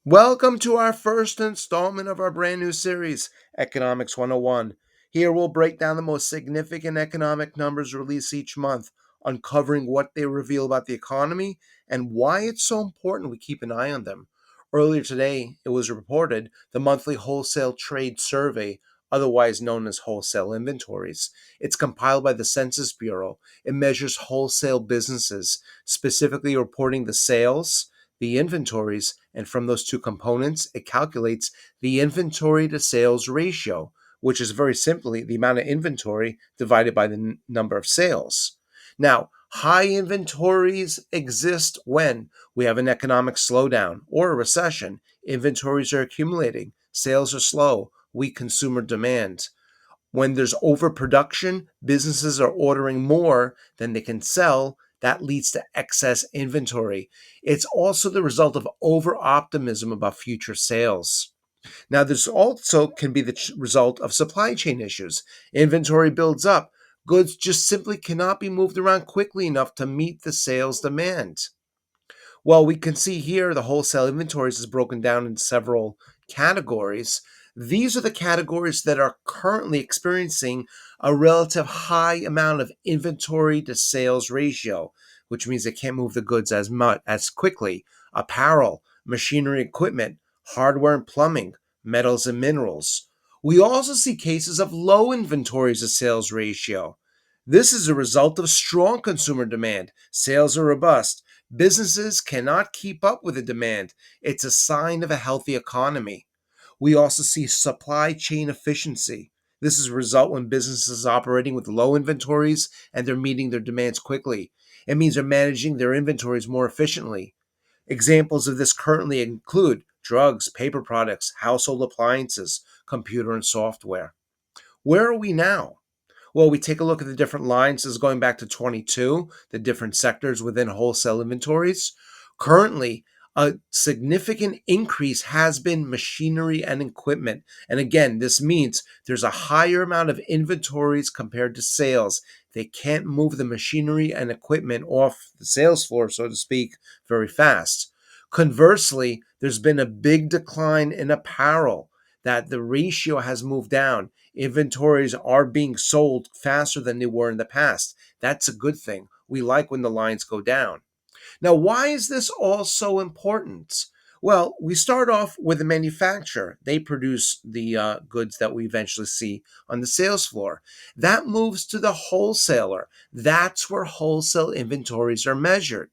Welcome to our first installment of our brand new series, Economics 101. Here we'll break down the most significant economic numbers released each month, uncovering what they reveal about the economy and why it's so important we keep an eye on them. Earlier today, it was reported the monthly wholesale trade survey, otherwise known as Wholesale Inventories. It's compiled by the Census Bureau. It measures wholesale businesses, specifically reporting the sales, the inventories, and from those two components, it calculates the inventory to sales ratio, which is very simply the amount of inventory divided by the number of sales. Now, high inventories exist when we have an economic slowdown or a recession. Inventories are accumulating, sales are slow, weak consumer demand. When there's overproduction, businesses are ordering more than they can sell. That leads to excess inventory. It's also the result of over optimism about future sales. Now, this also can be the result of supply chain issues. Inventory builds up. Goods just simply cannot be moved around quickly enough to meet the sales demand. Well, we can see here the wholesale inventories is broken down into several categories. These are the categories that are currently experiencing a relative high amount of inventory to sales ratio, which means they can't move the goods as much as quickly. Apparel, machinery, equipment, hardware and plumbing, metals and minerals. We also see cases of low inventories to sales ratio. This is a result of strong consumer demand. Sales are robust. Businesses cannot keep up with the demand. It's a sign of a healthy economy. We also see supply chain efficiency. This is a result when businesses are operating with low inventories and they're meeting their demands quickly. It means they're managing their inventories more efficiently. Examples of this currently include drugs, paper products, household appliances, computer and software. Where are we now? Well, we take a look at the different lines. This is going back to 22, the different sectors within wholesale inventories. Currently, a significant increase has been machinery and equipment. And again, this means there's a higher amount of inventories compared to sales. They can't move the machinery and equipment off the sales floor, so to speak, very fast. Conversely, there's been a big decline in apparel, that the ratio has moved down. Inventories are being sold faster than they were in the past. That's a good thing. We like when the lines go down. Now, why is this all so important? Well, we start off with the manufacturer. They produce the goods that we eventually see on the sales floor. That moves to the wholesaler. That's where wholesale inventories are measured.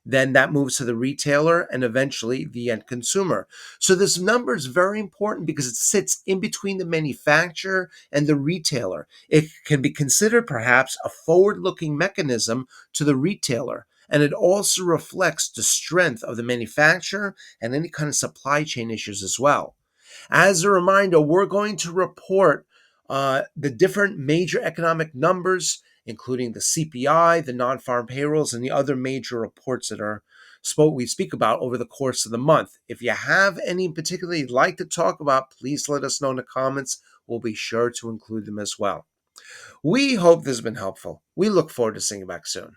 Then that moves to the retailer and eventually the end consumer. So this number is very important because it sits in between the manufacturer and the retailer. It can be considered perhaps a forward looking mechanism to the retailer. And it also reflects the strength of the manufacturer and any kind of supply chain issues as well. As a reminder, we're going to report the different major economic numbers, including the CPI, the non-farm payrolls, and the other major reports that we speak about over the course of the month. If you have any in particular you'd like to talk about, please let us know in the comments. We'll be sure to include them as well. We hope this has been helpful. We look forward to seeing you back soon.